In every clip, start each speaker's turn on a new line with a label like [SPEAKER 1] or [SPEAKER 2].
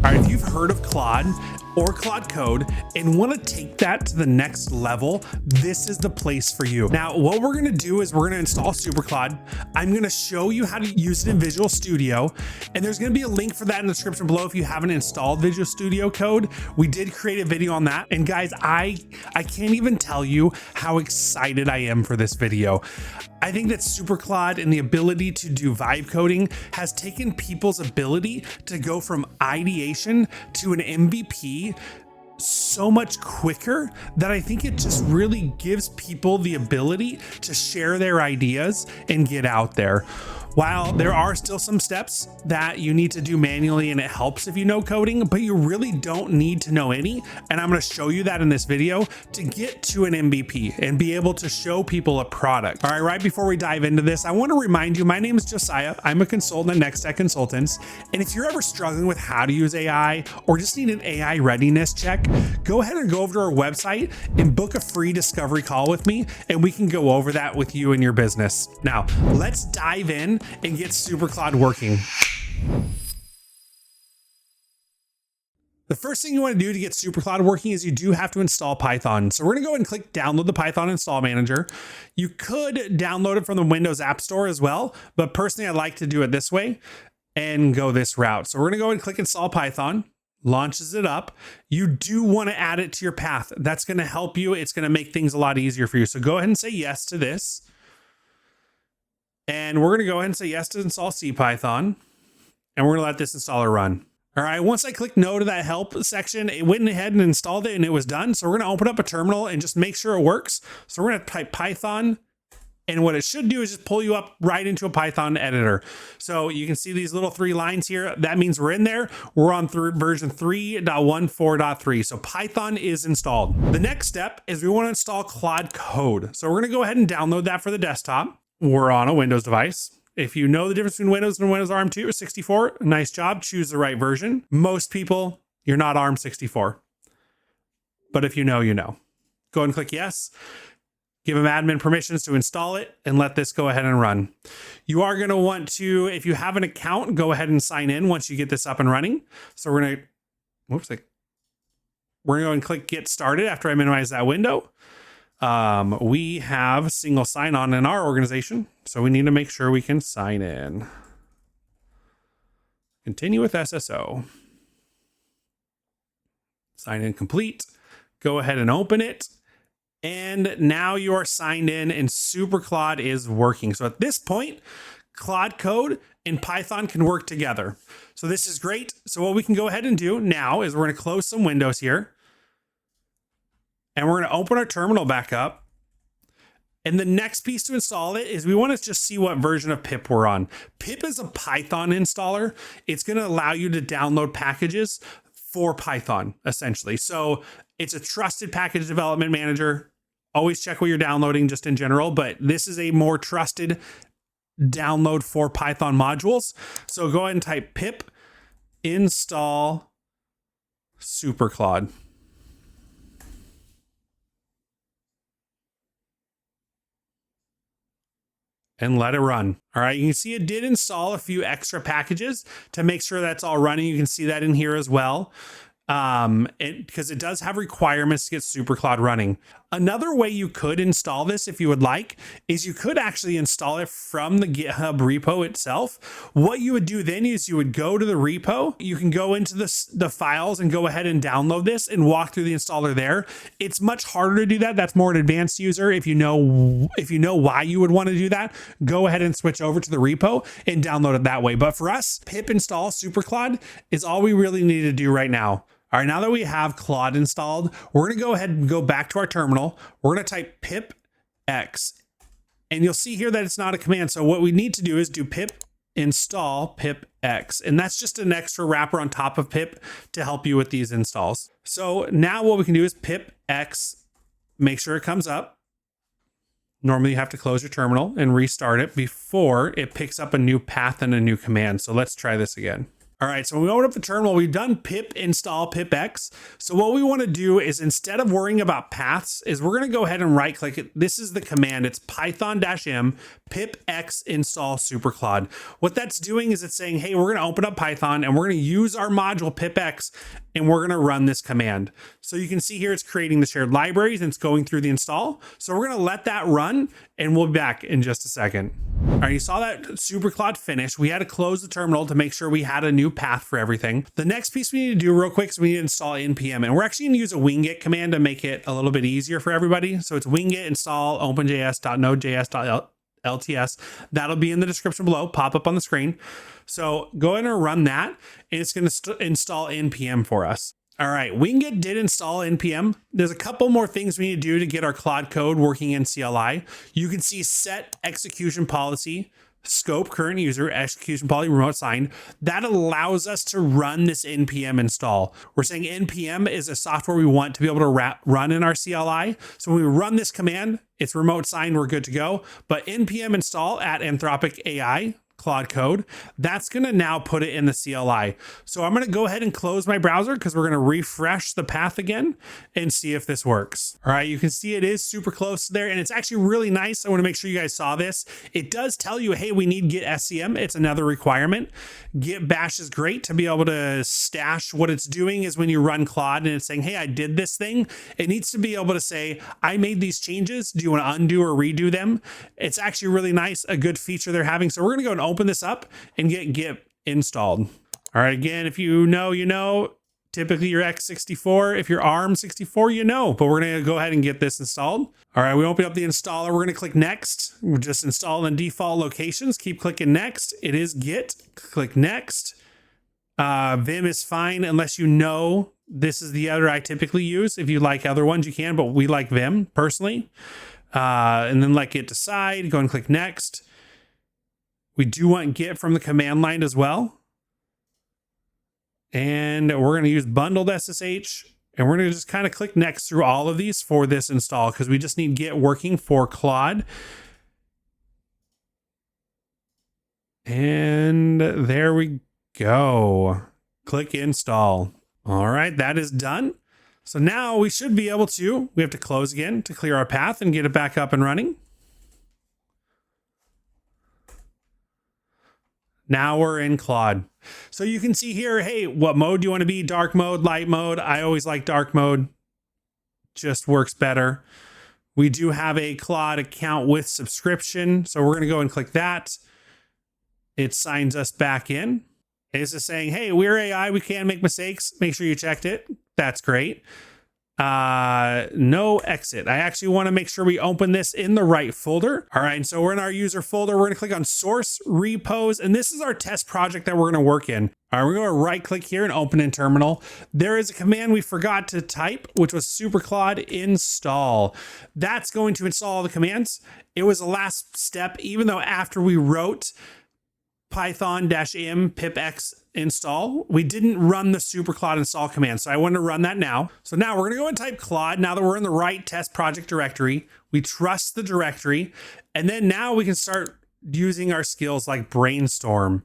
[SPEAKER 1] All right, if you've heard of Claude or Claude Code and want to take that to the next level, this is the place for you. Now, what we're going to do is we're going to install SuperClaude. I'm going to show you how to use it in Visual Studio, and there's going to be a link for that in the description below if you haven't installed Visual Studio Code. We did create a video on that, and guys, I can't even tell you how excited I am for this video. I think that SuperClaude and the ability to do vibe coding has taken people's ability to go from ideation to an MVP so much quicker that I think it just really gives people the ability to share their ideas and get out there. While there are still some steps that you need to do manually, and it helps if you know coding, but you really don't need to know any. And I'm going to show you that in this video to get to an MVP and be able to show people a product. All right, right before we dive into this, I want to remind you, my name is Josiah. I'm a consultant at NextTech Consultants. And if you're ever struggling with how to use AI or just need an AI readiness check, go ahead and go over to our website and book a free discovery call with me, and we can go over that with you and your business. Now, let's dive in and get SuperClaude working. The first thing you want to do to get SuperClaude working is you do have to install Python. So we're going to go ahead and click download the Python install manager. You could download it from the Windows App Store as well, but personally I like to do it this way and go this route. So we're going to go ahead and click install Python. Launches it up. You do want to add it to your path. That's going to help you. It's going to make things a lot easier for you. So go ahead and say yes to this. And we're going to go ahead and say yes to install CPython. And we're going to let this installer run. All right, once I click no to that help section, it went ahead and installed it and it was done. So we're going to open up a terminal and just make sure it works. So we're going to type Python. And what it should do is just pull you up right into a Python editor. So you can see these little 3 lines here. That means we're in there. We're on version 3.14.3. So Python is installed. The next step is we want to install Claude Code. So we're going to go ahead and download that for the desktop. We're on a Windows device. If you know the difference between Windows and Windows ARM2 or 64, nice job. Choose the right version. Most people, you're not ARM 64. But if you know, you know. Go ahead and click yes. Give them admin permissions to install it and let this go ahead and run. You are going to want to, if you have an account, go ahead and sign in once you get this up and running. So we're going to, we're going to go and click get started after I minimize that window. We have single sign-on in our organization, so we need to make sure we can sign in. Continue with SSO. Sign in complete. Go ahead and open it. And now you are signed in and SuperClaude is working. So at this point, Claude Code and Python can work together. So this is great. So what we can go ahead and do now is we're going to close some windows here. And we're going to open our terminal back up. And the next piece to install it is we want to just see what version of pip we're on. Pip is a Python installer. It's going to allow you to download packages for Python, essentially. So it's a trusted package development manager. Always check what you're downloading just in general, but this is a more trusted download for Python modules. So go ahead and type pip install SuperClaude. And let it run. All right, you can see it did install a few extra packages to make sure that's all running. You can see that in here as well. Because it does have requirements to get SuperClaude running. Another way you could install this, if you would like, is you could actually install it from the GitHub repo itself. What you would do then is you would go to the repo. You can go into the files and go ahead and download this and walk through the installer there. It's much harder to do that. That's more an advanced user. If you know why you would want to do that, go ahead and switch over to the repo and download it that way. But for us, pip install SuperClaude is all we really need to do right now. All right, now that we have Claude installed, we're going to go ahead and go back to our terminal. We're going to type pip x, and you'll see here that it's not a command. So what we need to do is do pip install pip x, and that's just an extra wrapper on top of pip to help you with these installs. So now what we can do is pip x, make sure it comes up. Normally you have to close your terminal and restart it before it picks up a new path and a new command. So let's try this again. All right, so when we open up the terminal, we've done pip install pipx. So what we want to do is, instead of worrying about paths, is we're going to go ahead and right click it. This is the command. It's python-m pipx install SuperClaude. What that's doing is it's saying, hey, we're going to open up Python and we're going to use our module pipx and we're going to run this command. So you can see here it's creating the shared libraries and it's going through the install. So we're going to let that run and we'll be back in just a second. All right, you saw that SuperClaude finish. We had to close the terminal to make sure we had a new path for everything. The next piece we need to do real quick is we need to install npm, and we're actually going to use a wingit command to make it a little bit easier for everybody. So it's wingit install openjs.node.js.lts. That'll be in the description below, pop up on the screen. So go ahead and run that, and it's going to install npm for us. All right, wingit did install npm. There's a couple more things we need to do to get our Claude code working in CLI. You can see set execution policy, scope current user, execution policy remote signed. That allows us to run this npm install. We're saying npm is a software we want to be able to run in our CLI. So when we run this command, it's remote signed, we're good to go. But npm install at Anthropic AI, Claude code, that's going to now put it in the CLI. So I'm going to go ahead and close my browser because we're going to refresh the path again and see if this works. All right, you can see it is super close there, and it's actually really nice. I want to make sure you guys saw this. It does tell you, hey, we need git scm. It's another requirement. Git bash is great to be able to stash. What it's doing is when you run Claude and it's saying, hey, I did this thing, it needs to be able to say, I made these changes. Do you want to undo or redo them? It's actually really nice, a good feature they're having. So we're going to go and open this up and get git installed. All right, again, if you know, you know. Typically you're x64, if you're ARM64, you know, but we're going to go ahead and get this installed. All right, we open up the installer. We're going to click next. We're just installing default locations. Keep clicking next. It is git. Click next. Vim is fine unless you know this is the other I typically use. If you like other ones, you can, but we like Vim personally. And then let git decide. Go and click next. We do want git from the command line as well. And we're going to use bundled SSH, and we're going to just kind of click next through all of these for this install because we just need git working for Claude. And there we go. Click install. All right, that is done. So now we should be able to, we have to close again to clear our path and get it back up and running. Now we're in Claude. So you can see here, hey, what mode do you want to be? Dark mode, light mode. I always like dark mode. Just works better. We do have a Claude account with subscription. So we're going to go and click that. It signs us back in. It's just saying, hey, we're AI. We can make mistakes. Make sure you checked it. That's great. No exit. I actually want to make sure we open this in the right folder. All right, so we're in our user folder. We're going to click on source repos, and this is our test project that we're going to work in. All right, we're going to right click here and open in terminal. There is a command we forgot to type, which was SuperClaude install. That's going to install all the commands. It was the last step, even though after we wrote python-m pipx install, we didn't run the SuperClaude install command. So I want to run that now. So now we're going to go and type Claude. Now that we're in the right test project directory, we trust the directory. And then now we can start using our skills like brainstorm.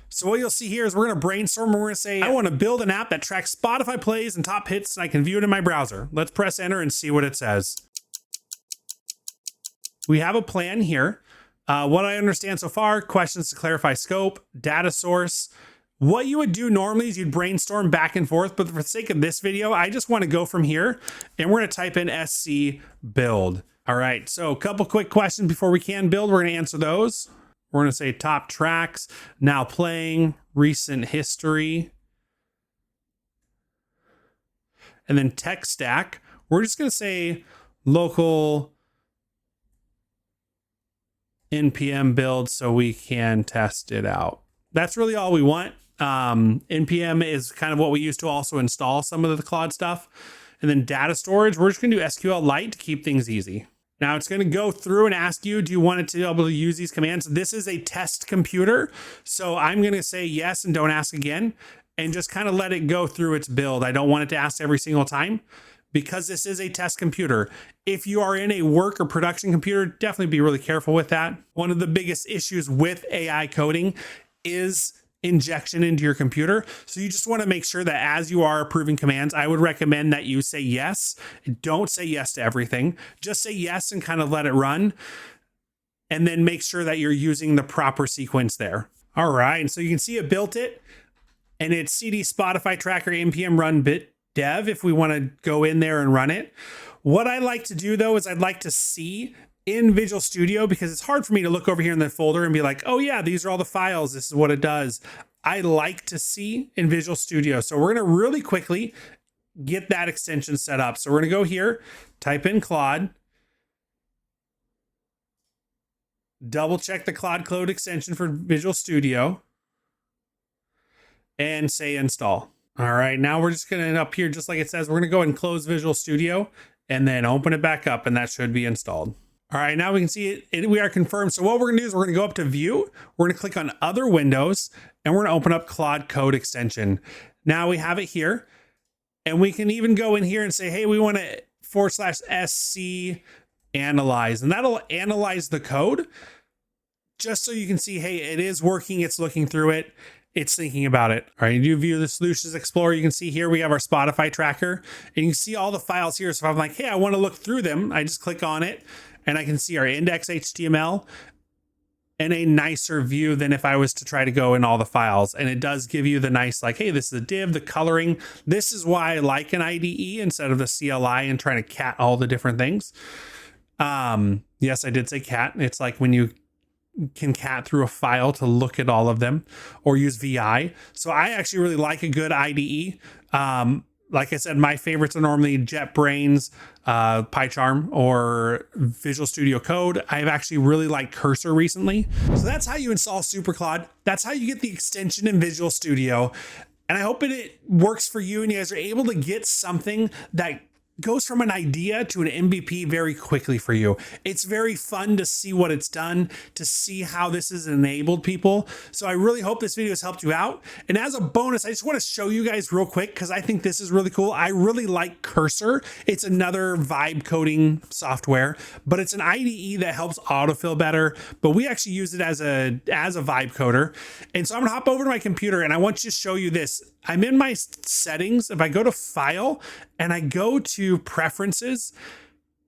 [SPEAKER 1] So what you'll see here is we're going to brainstorm and we're going to say, I want to build an app that tracks Spotify plays and top hits and I can view it in my browser. Let's press enter and see what it says. We have a plan here. What I understand so far, questions to clarify scope, data source. What you would do normally is you'd brainstorm back and forth, but for the sake of this video, I just want to go from here and we're going to type in SC build. All right, so a couple quick questions before we can build. We're going to answer those. We're going to say top tracks, now playing, recent history, and then tech stack. We're just going to say local npm build so we can test it out. That's really all we want. npm is kind of what we use to also install some of the Claude stuff. And then data storage, we're just going to do SQLite to keep things easy. Now it's going to go through and ask you, do you want it to be able to use these commands? This is a test computer. So I'm going to say yes and don't ask again and just kind of let it go through its build. I don't want it to ask every single time, because this is a test computer. If you are in a work or production computer, definitely be really careful with that. One of the biggest issues with AI coding is injection into your computer. So you just want to make sure that as you are approving commands, I would recommend that you say yes. Don't say yes to everything. Just say yes and kind of let it run. And then make sure that you're using the proper sequence there. All right, and so you can see it built it, and it's CD Spotify tracker npm run bit dev if we want to go in there and run it. What I like to do though is I'd like to see in Visual Studio, because it's hard for me to look over here in the folder and be like, oh yeah, these are all the files, this is what it does. I like to see in Visual Studio. So we're gonna really quickly get that extension set up. So we're gonna go here, type in Claude, double check the Cloud extension for Visual Studio, and say install. All right, now we're just gonna up here, just like it says, we're gonna go and close Visual Studio and then open it back up, and that should be installed. All right, now we can see it, we are confirmed. So what we're gonna do is we're gonna go up to view, we're gonna click on other windows, and we're gonna open up Claude Code extension. Now we have it here, and we can even go in here and say, hey, we wanna /sc analyze, and that'll analyze the code just so you can see, hey, it is working, it's looking through it, it's thinking about it. All right, you view the Solutions Explorer, you can see here we have our Spotify tracker, and you can see all the files here. So if I'm like, hey, I want to look through them, I just click on it, and I can see our index HTML and a nicer view than if I was to try to go in all the files. And it does give you the nice, like, hey, this is a div, the coloring. This is why I like an IDE instead of the CLI and trying to cat all the different things. Yes, I did say cat. It's like when you can cat through a file to look at all of them, or use VI. So I actually really like a good IDE. Like I said, my favorites are normally JetBrains, PyCharm, or Visual Studio Code. I've actually really liked Cursor recently. So that's how you install SuperClaude. That's how you get the extension in Visual Studio. And I hope it works for you and you guys are able to get something that goes from an idea to an MVP very quickly for you. It's very fun to see what it's done, to see how this has enabled people. So I really hope this video has helped you out. And as a bonus, I just want to show you guys real quick, because I think this is really cool. I really like Cursor. It's another vibe coding software, but it's an IDE that helps autofill better. But we actually use it as a vibe coder. And so I'm gonna hop over to my computer and I want you to show you this. I'm in my settings. If I go to File and I go to Preferences,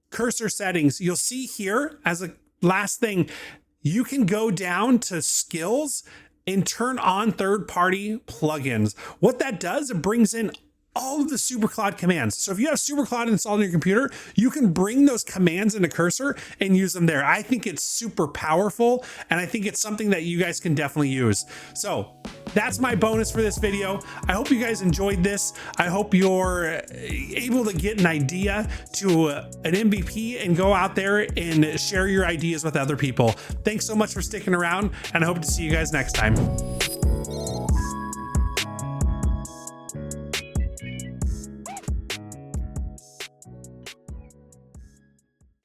[SPEAKER 1] Cursor Settings, you'll see here as a last thing, you can go down to Skills and turn on third-party plugins. What that does, it brings in all of the SuperClaude commands. So if you have SuperClaude installed on your computer, you can bring those commands into Cursor and use them there. I think it's super powerful, and I think it's something that you guys can definitely use. So that's my bonus for this video. I hope you guys enjoyed this. I hope you're able to get an idea to an MVP and go out there and share your ideas with other people. Thanks so much for sticking around, and I hope to see you guys next time.